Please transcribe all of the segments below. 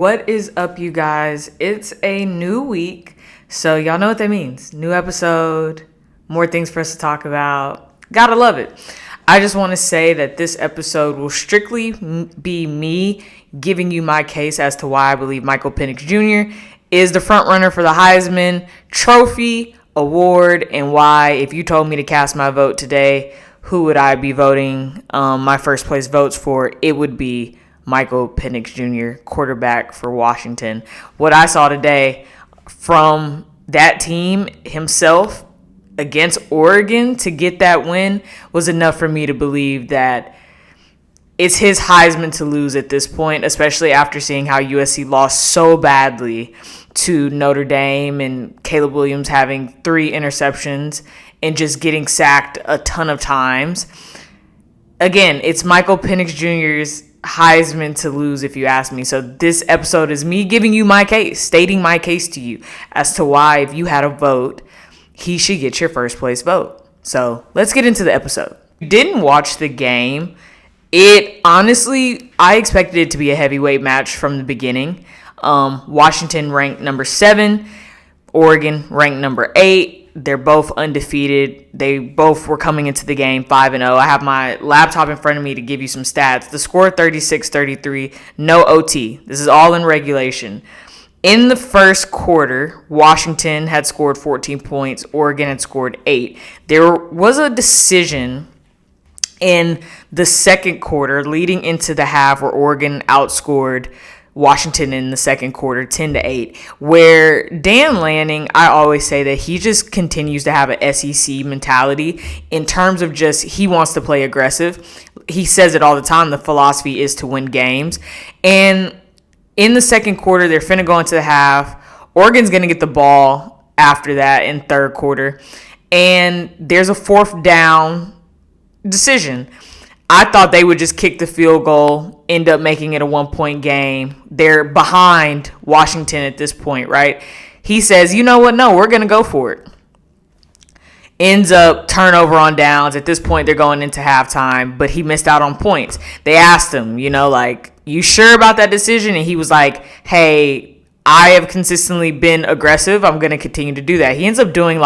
What is up, you guys? It's a new week, so y'all know what that means. New episode, more things for us to talk about. Gotta love it. I just want to say that this episode will strictly be me giving you my case as to why I believe Michael Penix Jr. is the front runner for the Heisman Trophy award, and why, if you told me to cast my vote today, who would I be voting my first place votes for? It would be Michael Penix Jr., quarterback for Washington. What I saw today from that team himself against Oregon to get that win was enough for me to believe that it's his Heisman to lose at this point, especially after seeing how USC lost so badly to Notre Dame and Caleb Williams having 3 interceptions and just getting sacked a ton of times. Again, it's Michael Penix Jr.'s Heisman to lose, if you ask me. So this episode is me giving you my case, stating my case to you as to why, if you had a vote, he should get your first place vote. So let's get into the episode. Didn't watch the game. It honestly, I expected it to be a heavyweight match from the beginning. Washington ranked number 7, Oregon ranked number 8. They're both undefeated. They both were coming into the game 5-0. I have my laptop in front of me to give you some stats. The score 36-33, no OT. This is all in regulation. In the first quarter, Washington had scored 14 points. Oregon had scored 8. There was a decision in the second quarter leading into the half where Oregon outscored Washington in the second quarter 10-8, where Dan Lanning, I always say that he just continues to have an SEC mentality in terms of just he wants to play aggressive. He says it all the time. The philosophy is to win games. And in the second quarter, they're finna go into the half. Oregon's going to get the ball after that in third quarter. And there's a 4th down decision. I thought they would just kick the field goal, end up making it a 1-point game. They're behind Washington at this point, right? He says, you know what? No, we're going to go for it. Ends up turnover on downs. At this point, they're going into halftime, but he missed out on points. They asked him, you sure about that decision? And he was like, hey, I have consistently been aggressive. I'm going to continue to do that. He ends up doing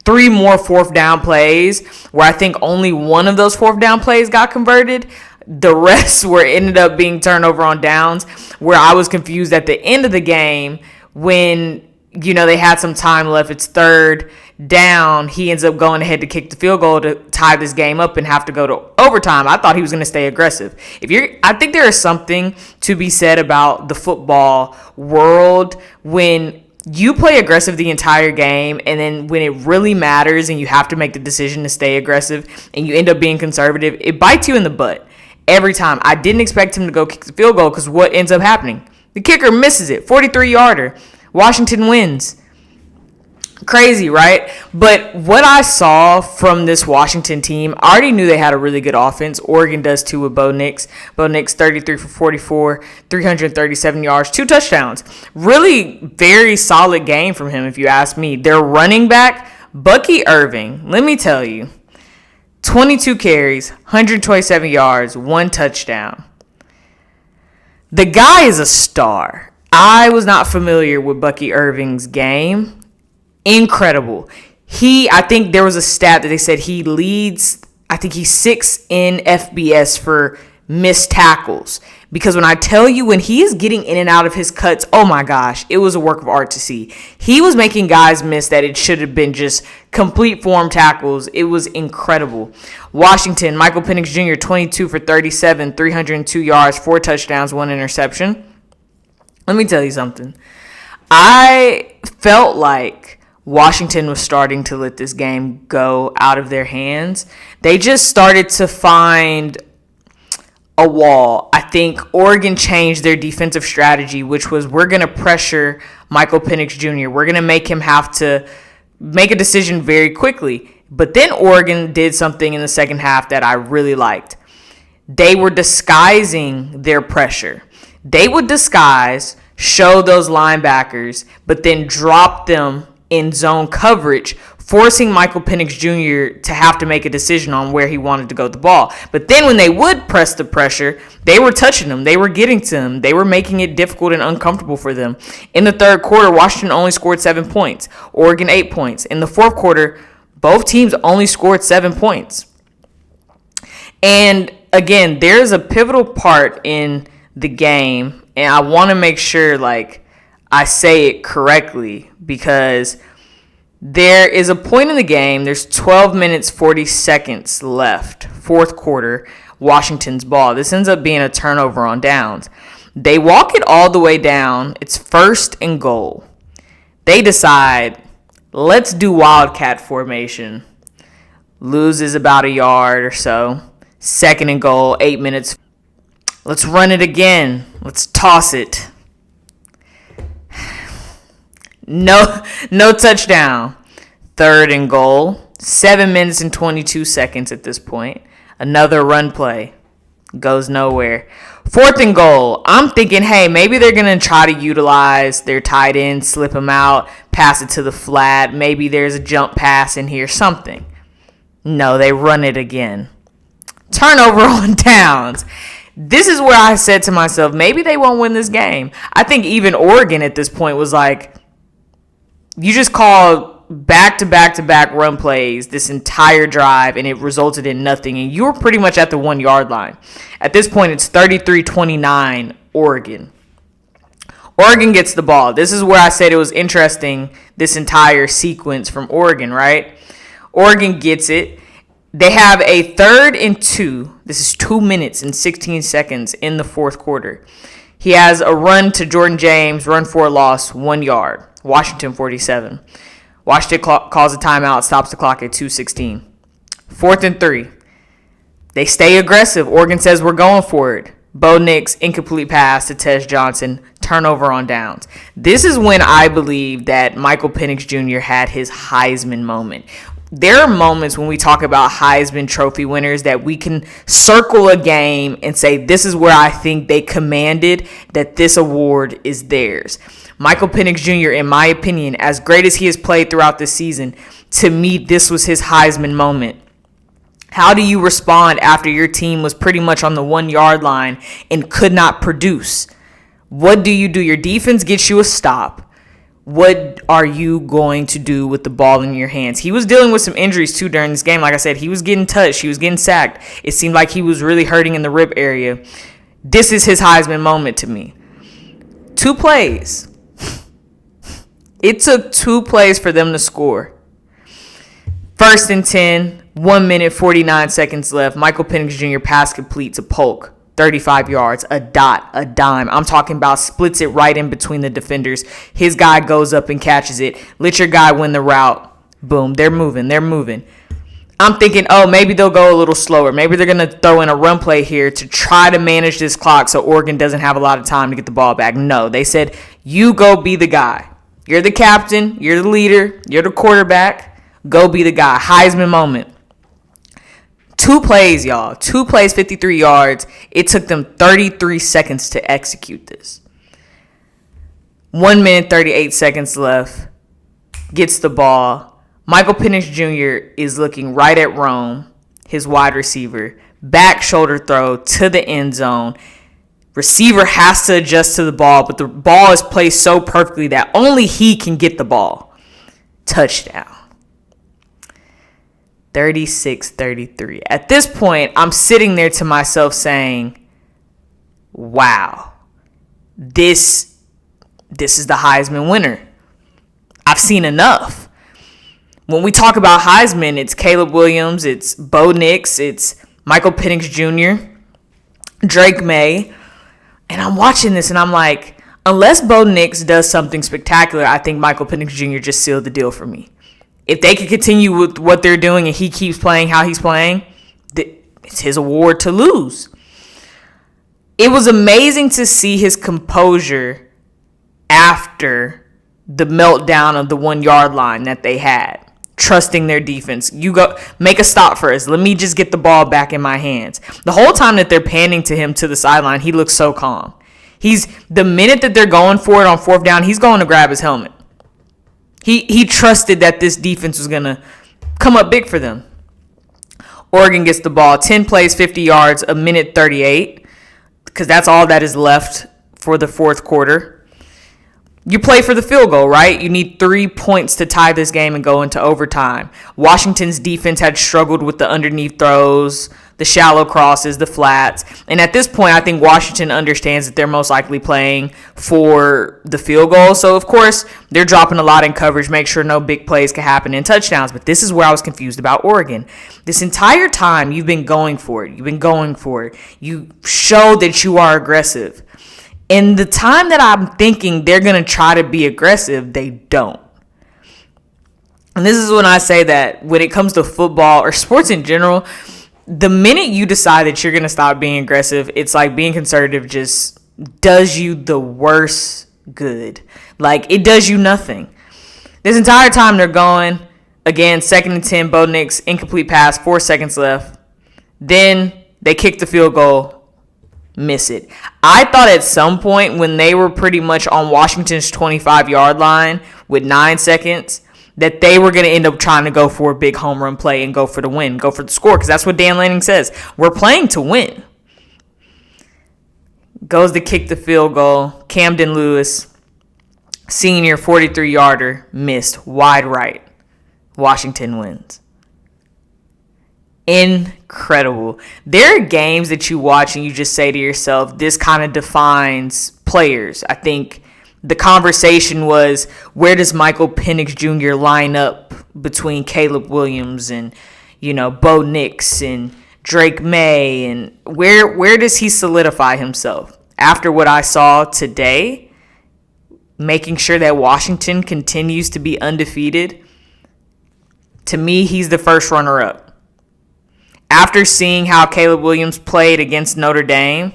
3 more 4th down plays where I think only one of those 4th down plays got converted. The rest ended up being turnover on downs, where I was confused at the end of the game when, they had some time left. It's 3rd down. He ends up going ahead to kick the field goal to tie this game up and have to go to overtime. I thought he was going to stay aggressive. I think there is something to be said about the football world when you play aggressive the entire game, and then when it really matters and you have to make the decision to stay aggressive and you end up being conservative, it bites you in the butt every time. I didn't expect him to go kick the field goal because what ends up happening? The kicker misses it, 43-yarder. Washington wins. Crazy, right? But what I saw from this Washington team, I already knew they had a really good offense. Oregon does too with Bo Nix. Bo Nix, 33 for 44, 337 yards, 2 touchdowns. Really very solid game from him, if you ask me. Their running back, Bucky Irving, let me tell you, 22 carries, 127 yards, 1 touchdown. The guy is a star. I was not familiar with Bucky Irving's game. Incredible. I think there was a stat that they said he leads, I think he's 6th in FBS for missed tackles. Because when I tell you, when he is getting in and out of his cuts, oh my gosh, it was a work of art to see. He was making guys miss that it should have been just complete form tackles. It was incredible. Washington, Michael Penix Jr., 22 for 37, 302 yards, 4 touchdowns, 1 interception. Let me tell you something. I felt like Washington was starting to let this game go out of their hands. They just started to find a wall. I think Oregon changed their defensive strategy, which was we're going to pressure Michael Penix Jr. We're going to make him have to make a decision very quickly. But then Oregon did something in the second half that I really liked. They were disguising their pressure. They would disguise, show those linebackers, but then drop them in zone coverage forcing Michael Penix Jr. to have to make a decision on where he wanted to go with the ball. But then when they would press the pressure, they were touching him. They were getting to him. They were making it difficult and uncomfortable for them. In the third quarter, Washington only scored 7 points. Oregon 8 points. In the fourth quarter, both teams only scored 7 points. And again, there's a pivotal part in the game, and I want to make sure I say it correctly, because there is a point in the game, there's 12 minutes 40 seconds left, fourth quarter, Washington's ball. This ends up being a turnover on downs. They walk it all the way down. It's 1st and goal. They decide, let's do wildcat formation. Loses about a yard or so. 2nd and goal, 8 minutes. Let's run it again. Let's toss it. No touchdown. 3rd and goal. 7 minutes and 22 seconds at this point. Another run play. Goes nowhere. 4th and goal. I'm thinking, hey, maybe they're going to try to utilize their tight end, slip him out, pass it to the flat. Maybe there's a jump pass in here, something. No, they run it again. Turnover on downs. This is where I said to myself, maybe they won't win this game. I think even Oregon at this point was like, you just called back-to-back-to-back run plays this entire drive, and it resulted in nothing. And you were pretty much at the 1 yard line. At this point, it's 33-29 Oregon. Oregon gets the ball. This is where I said it was interesting, this entire sequence from Oregon, right? Oregon gets it. They have a 3rd and 2. This is 2 minutes and 16 seconds in the fourth quarter. He has a run to Jordan James, run for a loss, 1 yard. Washington 47. Washington calls a timeout, stops the clock at 2:16. 4th and 3. They stay aggressive. Oregon says we're going for it. Bo Nix, incomplete pass to Tej Johnson, turnover on downs. This is when I believe that Michael Penix Jr. had his Heisman moment. There are moments when we talk about Heisman Trophy winners that we can circle a game and say, this is where I think they commanded that this award is theirs. Michael Penix Jr., in my opinion, as great as he has played throughout this season, to me, this was his Heisman moment. How do you respond after your team was pretty much on the 1 yard line and could not produce? What do? Your defense gets you a stop. What are you going to do with the ball in your hands? He was dealing with some injuries, too, during this game. Like I said, he was getting touched. He was getting sacked. It seemed like he was really hurting in the rib area. This is his Heisman moment to me. 2 plays. It took 2 plays for them to score. 1st and 10, 1 minute, 49 seconds left. Michael Penix Jr. pass complete to Polk. 35 yards, a dot, a dime. I'm talking about splits it right in between the defenders. His guy goes up and catches it. Let your guy win the route. Boom, they're moving. I'm thinking, maybe they'll go a little slower. Maybe they're going to throw in a run play here to try to manage this clock so Oregon doesn't have a lot of time to get the ball back. No, they said, you go be the guy. You're the captain. You're the leader. You're the quarterback. Go be the guy. Heisman moment. 2 plays, y'all. 2 plays, 53 yards. It took them 33 seconds to execute this. 1 minute, 38 seconds left. Gets the ball. Michael Penix Jr. is looking right at Rome, his wide receiver. Back shoulder throw to the end zone. Receiver has to adjust to the ball, but the ball is placed so perfectly that only he can get the ball. Touchdown. 36-33. At this point, I'm sitting there to myself saying, wow, this is the Heisman winner. I've seen enough. When we talk about Heisman, it's Caleb Williams, it's Bo Nix, it's Michael Penix Jr., Drake May. And I'm watching this and I'm like, unless Bo Nix does something spectacular, I think Michael Penix Jr. just sealed the deal for me. If they can continue with what they're doing and he keeps playing how he's playing, it's his award to lose. It was amazing to see his composure after the meltdown of the 1 yard line that they had. Trusting their defense. You go make a stop for us. Let me just get the ball back in my hands. The whole time that they're panning to him to the sideline, he looks so calm. The minute that they're going for it on 4th down, he's going to grab his helmet. He trusted that this defense was going to come up big for them. Oregon gets the ball, 10 plays, 50 yards, a minute 38, because that's all that is left for the fourth quarter. You play for the field goal, right? You need 3 points to tie this game and go into overtime. Washington's defense had struggled with the underneath throws, the shallow crosses, the flats. And at this point, I think Washington understands that they're most likely playing for the field goal. So, of course, they're dropping a lot in coverage, make sure no big plays can happen in touchdowns. But this is where I was confused about Oregon. This entire time, you've been going for it. You show that you are aggressive. And the time that I'm thinking they're going to try to be aggressive, they don't. And this is when I say that when it comes to football or sports in general, the minute you decide that you're going to stop being aggressive, it's like being conservative just does you the worst good. Like, it does you nothing. This entire time they're going, again, 2nd and 10, Bo Nix, incomplete pass, 4 seconds left. Then they kick the field goal. Miss it. I thought at some point when they were pretty much on Washington's 25-yard line with 9 seconds that they were going to end up trying to go for a big home run play and go for the win, go for the score, because that's what Dan Lanning says. We're playing to win. Goes to kick the field goal. Camden Lewis, senior 43-yarder, missed wide right. Washington wins. Incredible. There are games that you watch and you just say to yourself, this kind of defines players. I think the conversation was, where does Michael Penix Jr. line up between Caleb Williams and, Bo Nix and Drake May, and where does he solidify himself? After what I saw today, making sure that Washington continues to be undefeated, to me, he's the first runner-up. After seeing how Caleb Williams played against Notre Dame,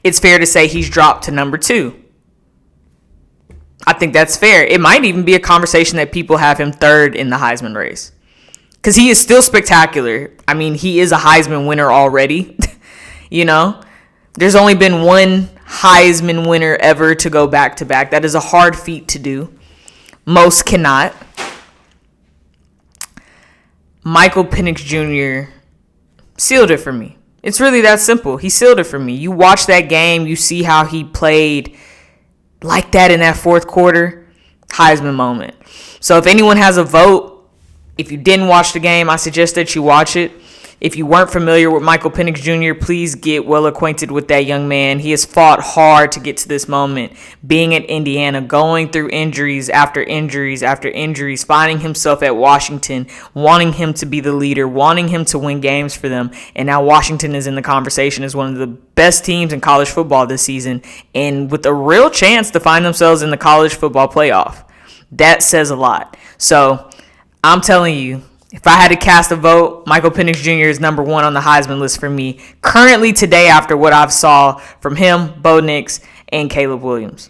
it's fair to say he's dropped to number 2. I think that's fair. It might even be a conversation that people have him third in the Heisman race, because he is still spectacular. I mean, he is a Heisman winner already. There's only been one Heisman winner ever to go back-to-back. That is a hard feat to do. Most cannot. Michael Penix Jr. sealed it for me. It's really that simple. He sealed it for me. You watch that game, you see how he played like that in that fourth quarter. Heisman moment. So if anyone has a vote, if you didn't watch the game, I suggest that you watch it. If you weren't familiar with Michael Penix Jr., please get well acquainted with that young man. He has fought hard to get to this moment. Being at Indiana, going through injuries after injuries after injuries, finding himself at Washington, wanting him to be the leader, wanting him to win games for them. And now Washington is in the conversation as one of the best teams in college football this season, and with a real chance to find themselves in the college football playoff. That says a lot. So I'm telling you, if I had to cast a vote, Michael Penix Jr. is number 1 on the Heisman list for me currently today after what I've saw from him, Bo Nix, and Caleb Williams.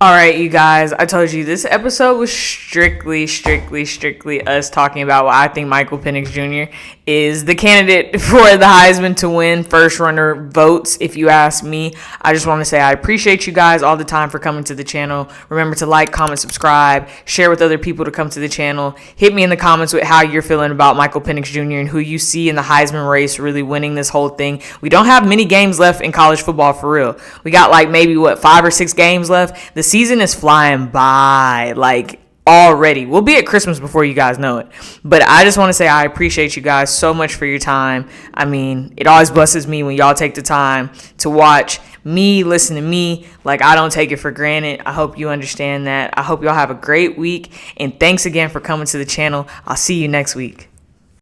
All right, you guys, I told you this episode was strictly us talking about why I think Michael Penix Jr. is the candidate for the Heisman to win first runner votes, if you ask me. I just want to say I appreciate you guys all the time for coming to the channel. Remember to like, comment, subscribe, share with other people to come to the channel. Hit me in the comments with how you're feeling about Michael Penix Jr. and who you see in the Heisman race really winning this whole thing. We don't have many games left in college football for real. We got maybe 5 or 6 games left. The season is flying by already. We'll be at Christmas before you guys know it. But I just want to say I appreciate you guys so much for your time. I mean, it always blesses me when y'all take the time to watch me, listen to me. I don't take it for granted. I hope you understand that. I hope y'all have a great week. And thanks again for coming to the channel. I'll see you next week.